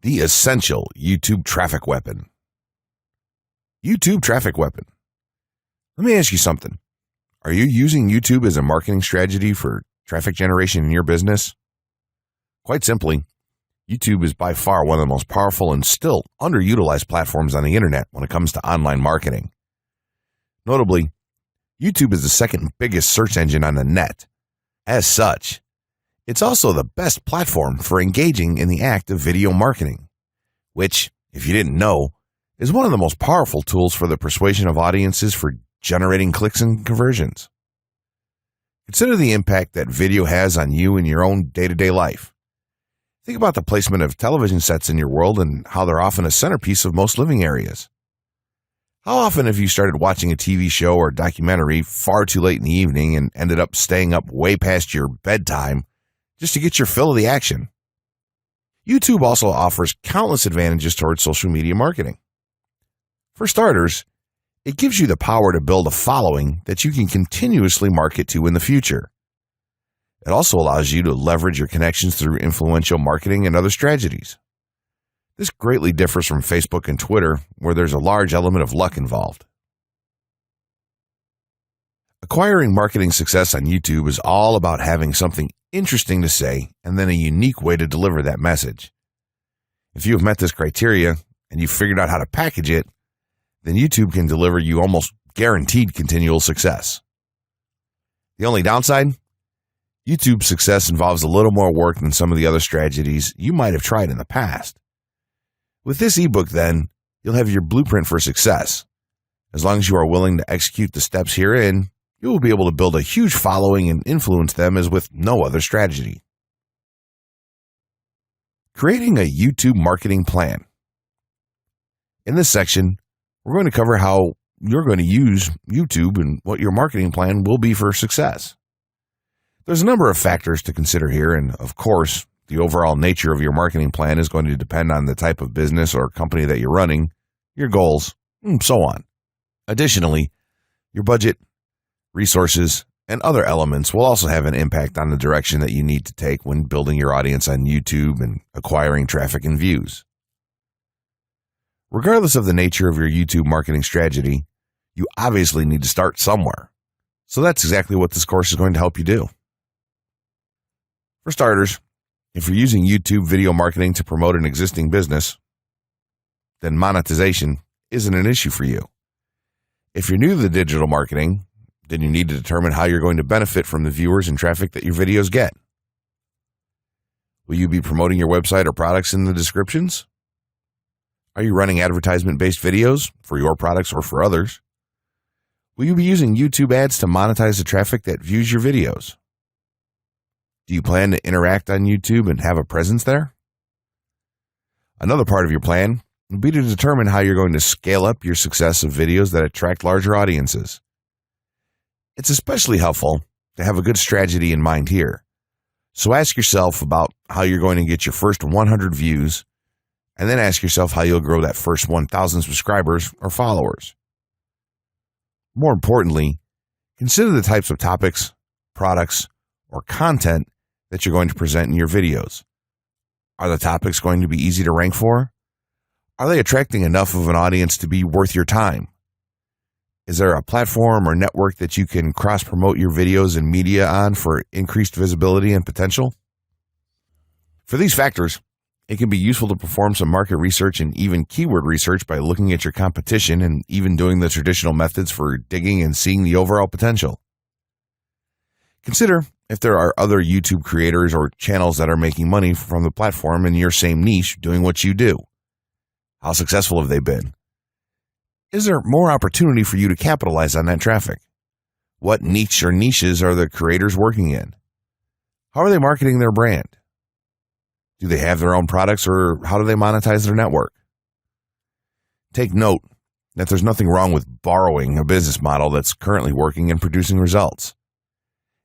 The essential YouTube traffic weapon. YouTube traffic weapon. Let me ask you something. Are you using YouTube as a marketing strategy for traffic generation in your business? Quite simply, YouTube is by far one of the most powerful and still underutilized platforms on the internet when it comes to online marketing. Notably, YouTube is the second biggest search engine on the net. As such, it's also the best platform for engaging in the act of video marketing, which, if you didn't know, is one of the most powerful tools for the persuasion of audiences for generating clicks and conversions. Consider the impact that video has on you in your own day-to-day life. Think about the placement of television sets in your world and how they're often a centerpiece of most living areas. How often have you started watching a TV show or documentary far too late in the evening and ended up staying up way past your bedtime just to get your fill of the action? YouTube also offers countless advantages towards social media marketing. For starters, it gives you the power to build a following that you can continuously market to in the future. It also allows you to leverage your connections through influential marketing and other strategies. This greatly differs from Facebook and Twitter, where there's a large element of luck involved. Acquiring marketing success on YouTube is all about having something interesting to say and then a unique way to deliver that message. If you have met this criteria and you've figured out how to package it, then YouTube can deliver you almost guaranteed continual success. The only downside? YouTube's success involves a little more work than some of the other strategies you might have tried in the past. With this ebook, then, you'll have your blueprint for success. As long as you are willing to execute the steps herein, you will be able to build a huge following and influence them as with no other strategy. Creating a YouTube marketing plan. In this section, we're going to cover how you're going to use YouTube and what your marketing plan will be for success. There's a number of factors to consider here, and of course, the overall nature of your marketing plan is going to depend on the type of business or company that you're running, your goals, and so on. Additionally, your budget, resources, and other elements will also have an impact on the direction that you need to take when building your audience on YouTube and acquiring traffic and views. Regardless of the nature of your YouTube marketing strategy, you obviously need to start somewhere. So that's exactly what this course is going to help you do. For starters, if you're using YouTube video marketing to promote an existing business, then monetization isn't an issue for you. If you're new to the digital marketing, then you need to determine how you're going to benefit from the viewers and traffic that your videos get. Will you be promoting your website or products in the descriptions? Are you running advertisement-based videos for your products or for others? Will you be using YouTube ads to monetize the traffic that views your videos? Do you plan to interact on YouTube and have a presence there? Another part of your plan will be to determine how you're going to scale up your success of videos that attract larger audiences. It's especially helpful to have a good strategy in mind here. So ask yourself about how you're going to get your first 100 views, and then ask yourself how you'll grow that first 1,000 subscribers or followers. More importantly, consider the types of topics, products, or content that you're going to present in your videos. Are the topics going to be easy to rank for? Are they attracting enough of an audience to be worth your time? Is there a platform or network that you can cross-promote your videos and media on for increased visibility and potential? For these factors, it can be useful to perform some market research and even keyword research by looking at your competition and even doing the traditional methods for digging and seeing the overall potential. Consider if there are other YouTube creators or channels that are making money from the platform in your same niche doing what you do. How successful have they been? Is there more opportunity for you to capitalize on that traffic? What niche or niches are the creators working in? How are they marketing their brand? Do they have their own products, or how do they monetize their network? Take note that there's nothing wrong with borrowing a business model that's currently working and producing results.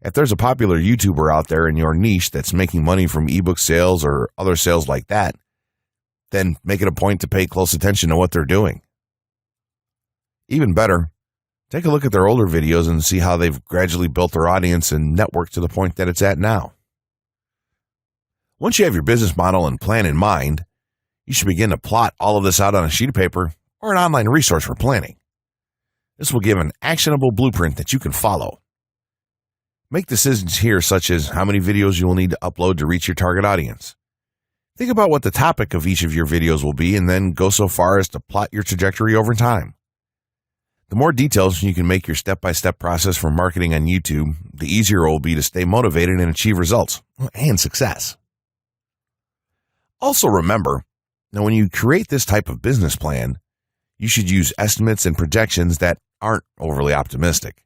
If there's a popular YouTuber out there in your niche that's making money from ebook sales or other sales like that, then make it a point to pay close attention to what they're doing. Even better, take a look at their older videos and see how they've gradually built their audience and network to the point that it's at now. Once you have your business model and plan in mind, You should begin to plot all of this out on a sheet of paper or an online resource for planning. This will give an actionable blueprint that you can follow. Make decisions here such as how many videos you will need to upload to reach your target audience. Think about what the topic of each of your videos will be and then go so far as to plot your trajectory over time. The more details you can make your step-by-step process for marketing on YouTube, the easier it will be to stay motivated and achieve results and success. Also remember that when you create this type of business plan, you should use estimates and projections that aren't overly optimistic.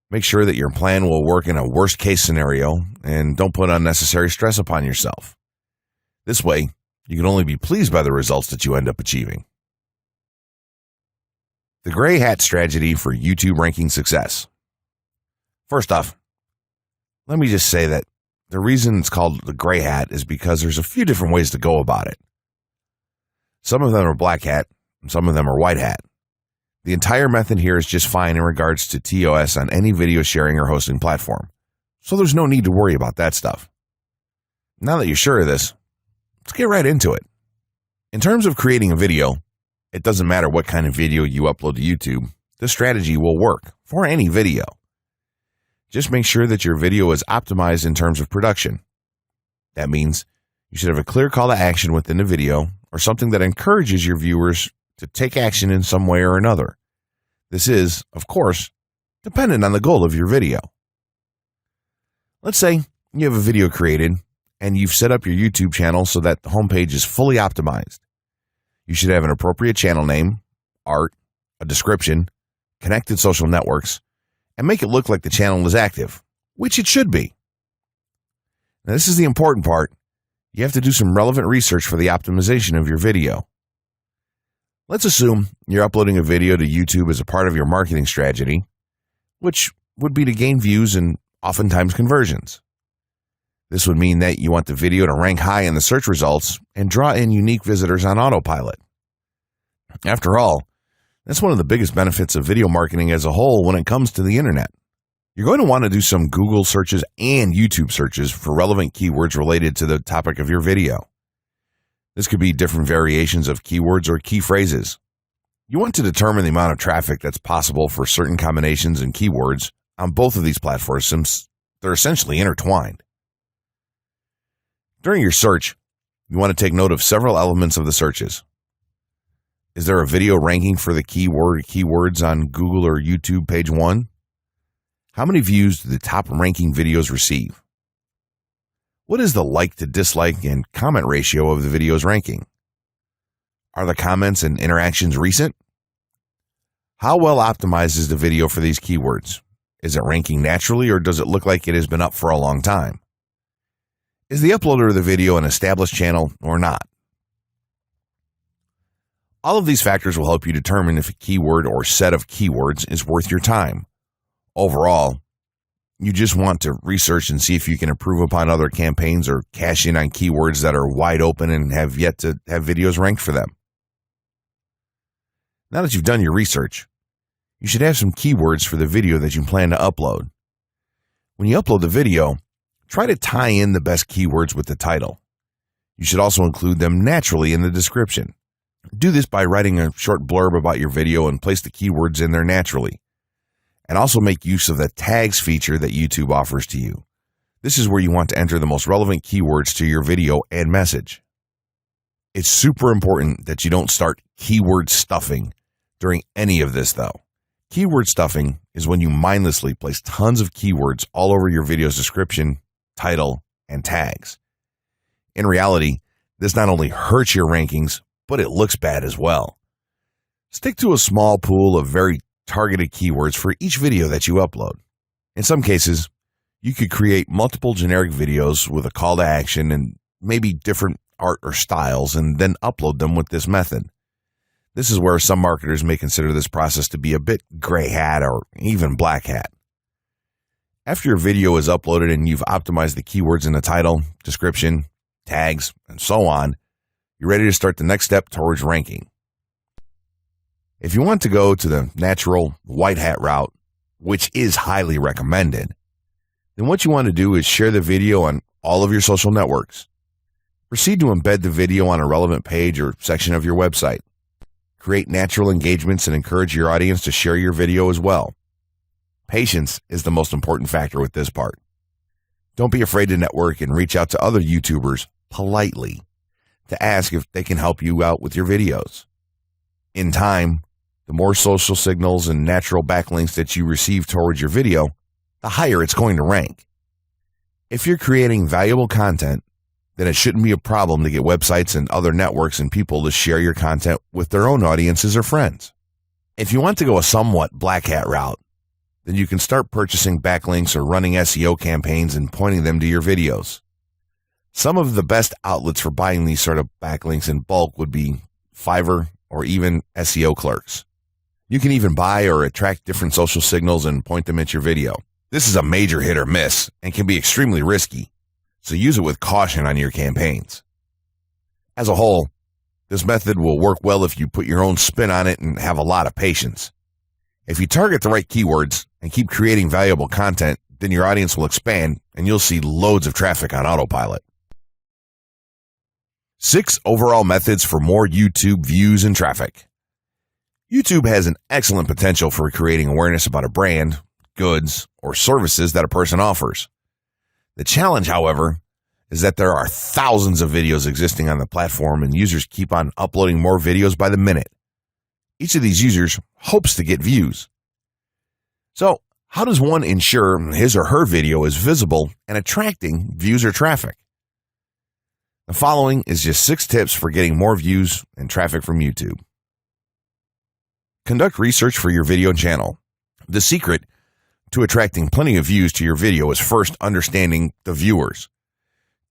Make sure that your plan will work in a worst-case scenario and don't put unnecessary stress upon yourself. This way, you can only be pleased by the results that you end up achieving. The gray hat strategy for YouTube ranking success. First off, let me just say that the reason it's called the gray hat is because there's a few different ways to go about it. Some of them are black hat, and some of them are white hat. The entire method here is just fine in regards to TOS on any video sharing or hosting platform, so there's no need to worry about that stuff. Now that you're sure of this, let's get right into it. In terms of creating a video, it doesn't matter what kind of video you upload to YouTube, this strategy will work for any video. Just make sure that your video is optimized in terms of production. That means you should have a clear call to action within the video or something that encourages your viewers to take action in some way or another. This is, of course, dependent on the goal of your video. Let's say you have a video created and you've set up your YouTube channel so that the homepage is fully optimized. You should have an appropriate channel name, art, a description, connected social networks, and make it look like the channel is active, which it should be. Now, this is the important part. You have to do some relevant research for the optimization of your video. Let's assume you're uploading a video to YouTube as a part of your marketing strategy, which would be to gain views and oftentimes conversions. This would mean that you want the video to rank high in the search results and draw in unique visitors on autopilot. After all, that's one of the biggest benefits of video marketing as a whole when it comes to the internet. You're going to want to do some Google searches and YouTube searches for relevant keywords related to the topic of your video. This could be different variations of keywords or key phrases. You want to determine the amount of traffic that's possible for certain combinations and keywords on both of these platforms since they're essentially intertwined. During your search, you want to take note of several elements of the searches. Is there a video ranking for the keywords on Google or YouTube page 1? How many views do the top ranking videos receive? What is the like to dislike and comment ratio of the video's ranking? Are the comments and interactions recent? How well optimized is the video for these keywords? Is it ranking naturally or does it look like it has been up for a long time? Is the uploader of the video an established channel or not? All of these factors will help you determine if a keyword or set of keywords is worth your time. Overall, you just want to research and see if you can improve upon other campaigns or cash in on keywords that are wide open and have yet to have videos ranked for them. Now that you've done your research, you should have some keywords for the video that you plan to upload. When you upload the video, try to tie in the best keywords with the title. You should also include them naturally in the description. Do this by writing a short blurb about your video and place the keywords in there naturally. And also make use of the tags feature that YouTube offers to you. This is where you want to enter the most relevant keywords to your video and message. It's super important that you don't start keyword stuffing during any of this though. Keyword stuffing is when you mindlessly place tons of keywords all over your video's description, title, and tags. In reality, this not only hurts your rankings, but it looks bad as well. Stick to a small pool of very targeted keywords for each video that you upload. In some cases, you could create multiple generic videos with a call to action and maybe different art or styles and then upload them with this method. This is where some marketers may consider this process to be a bit gray hat or even black hat. After your video is uploaded and you've optimized the keywords in the title, description, tags, and so on, you're ready to start the next step towards ranking. If you want to go to the natural white hat route, which is highly recommended, then what you want to do is share the video on all of your social networks. Proceed to embed the video on a relevant page or section of your website. Create natural engagements and encourage your audience to share your video as well. Patience is the most important factor with this part. Don't be afraid to network and reach out to other YouTubers politely to ask if they can help you out with your videos. In time, the more social signals and natural backlinks that you receive towards your video, the higher it's going to rank. If you're creating valuable content, then it shouldn't be a problem to get websites and other networks and people to share your content with their own audiences or friends. If you want to go a somewhat black hat route, then you can start purchasing backlinks or running SEO campaigns and pointing them to your videos. Some of the best outlets for buying these sort of backlinks in bulk would be Fiverr or even SEO clerks. You can even buy or attract different social signals and point them at your video. This is a major hit or miss and can be extremely risky, so use it with caution on your campaigns. As a whole, this method will work well if you put your own spin on it and have a lot of patience. If you target the right keywords and keep creating valuable content, then your audience will expand and you'll see loads of traffic on autopilot. 6 overall methods for more YouTube views and traffic. YouTube has an excellent potential for creating awareness about a brand, goods, or services that a person offers. The challenge, however, is that there are thousands of videos existing on the platform and users keep on uploading more videos by the minute. Each of these users hopes to get views. So, how does one ensure his or her video is visible and attracting views or traffic? The following is just 6 tips for getting more views and traffic from YouTube. Conduct research for your video channel. The secret to attracting plenty of views to your video is first understanding the viewers.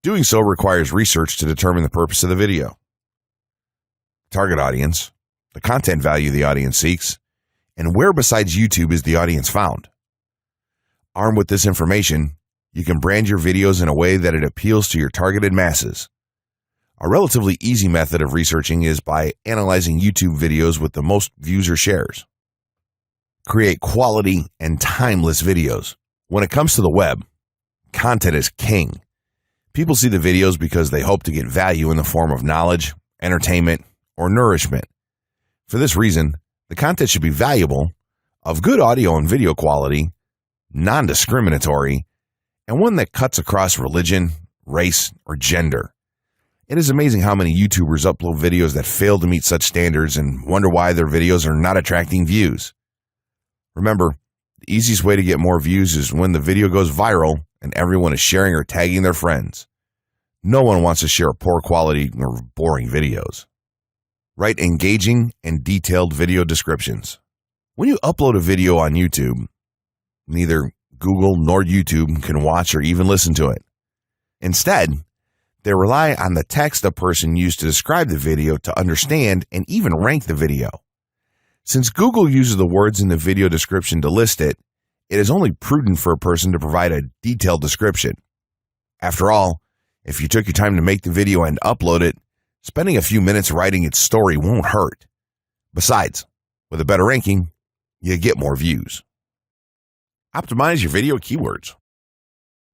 Doing so requires research to determine the purpose of the video, target audience, the content value the audience seeks, and where besides YouTube is the audience found. Armed with this information, you can brand your videos in a way that it appeals to your targeted masses. A relatively easy method of researching is by analyzing YouTube videos with the most views or shares. Create quality and timeless videos. When it comes to the web, content is king. People see the videos because they hope to get value in the form of knowledge, entertainment, or nourishment. For this reason, the content should be valuable, of good audio and video quality, non-discriminatory, and one that cuts across religion, race, or gender. It is amazing how many YouTubers upload videos that fail to meet such standards and wonder why their videos are not attracting views. Remember, the easiest way to get more views is when the video goes viral and everyone is sharing or tagging their friends. No one wants to share poor quality or boring videos. Write engaging and detailed video descriptions. When you upload a video on YouTube, neither Google nor YouTube can watch or even listen to it. Instead, they rely on the text a person used to describe the video to understand and even rank the video. Since Google uses the words in the video description to list it, it is only prudent for a person to provide a detailed description. After all, if you took your time to make the video and upload it, spending a few minutes writing its story won't hurt. Besides, with a better ranking, you get more views. Optimize your video keywords.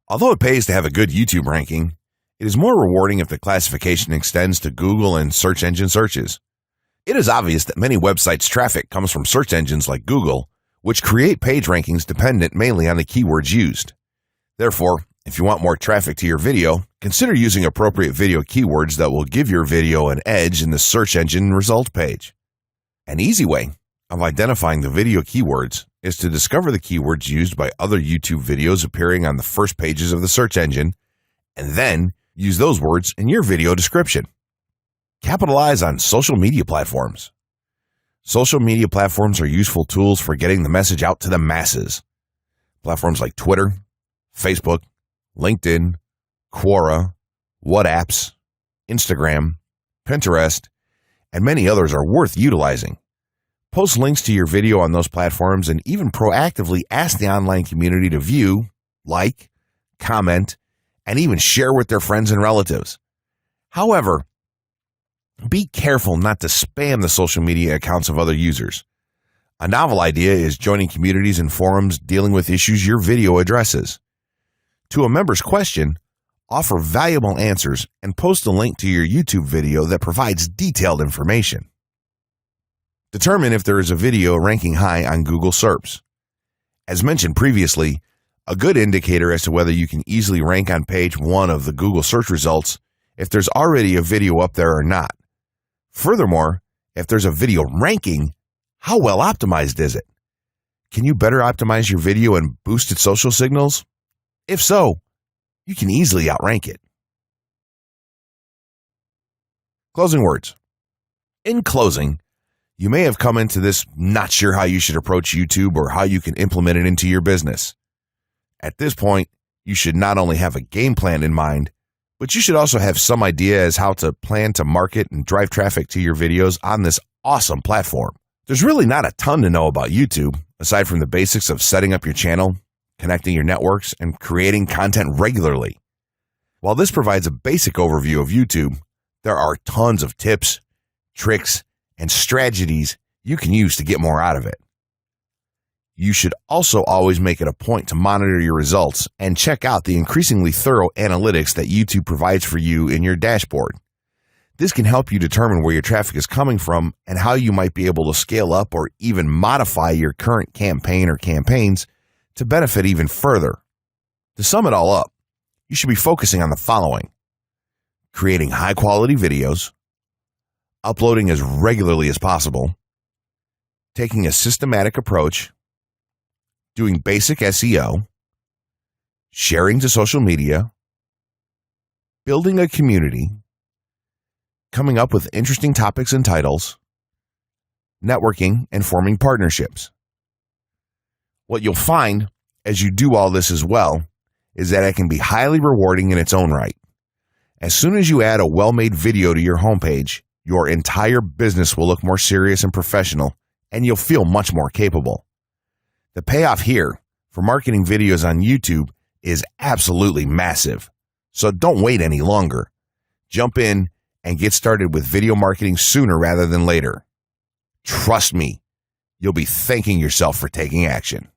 Although it pays to have a good YouTube ranking, it is more rewarding if the classification extends to Google and search engine searches. It is obvious that many websites' traffic comes from search engines like Google, which create page rankings dependent mainly on the keywords used. Therefore, if you want more traffic to your video, consider using appropriate video keywords that will give your video an edge in the search engine result page. An easy way of identifying the video keywords is to discover the keywords used by other YouTube videos appearing on the first pages of the search engine, and then use those words in your video description. Capitalize on social media platforms. Social media platforms are useful tools for getting the message out to the masses. Platforms like Twitter, Facebook, LinkedIn, Quora, WhatsApp, Instagram, Pinterest, and many others are worth utilizing. Post links to your video on those platforms and even proactively ask the online community to view, like, comment, and even share with their friends and relatives. However, be careful not to spam the social media accounts of other users. A novel idea is joining communities and forums dealing with issues your video addresses. To a member's question, offer valuable answers, and post a link to your YouTube video that provides detailed information. Determine if there is a video ranking high on Google SERPs. As mentioned previously, a good indicator as to whether you can easily rank on page 1 of the Google search results if there's already a video up there or not. Furthermore, if there's a video ranking, how well optimized is it? Can you better optimize your video and boost its social signals? If so, you can easily outrank it. Closing words. In closing, you may have come into this not sure how you should approach YouTube or how you can implement it into your business. At this point, you should not only have a game plan in mind, but you should also have some idea as how to plan to market and drive traffic to your videos on this awesome platform. There's really not a ton to know about YouTube, aside from the basics of setting up your channel, connecting your networks, and creating content regularly. While this provides a basic overview of YouTube, there are tons of tips, tricks, and strategies you can use to get more out of it. You should also always make it a point to monitor your results and check out the increasingly thorough analytics that YouTube provides for you in your dashboard. This can help you determine where your traffic is coming from and how you might be able to scale up or even modify your current campaign or campaigns to benefit even further. To sum it all up, you should be focusing on the following: creating high-quality videos, uploading as regularly as possible, taking a systematic approach, doing basic SEO, sharing to social media, building a community, coming up with interesting topics and titles, networking, and forming partnerships. What you'll find as you do all this as well is that it can be highly rewarding in its own right. As soon as you add a well-made video to your homepage, your entire business will look more serious and professional, and you'll feel much more capable. The payoff here for marketing videos on YouTube is absolutely massive, so don't wait any longer. Jump in and get started with video marketing sooner rather than later. Trust me, you'll be thanking yourself for taking action.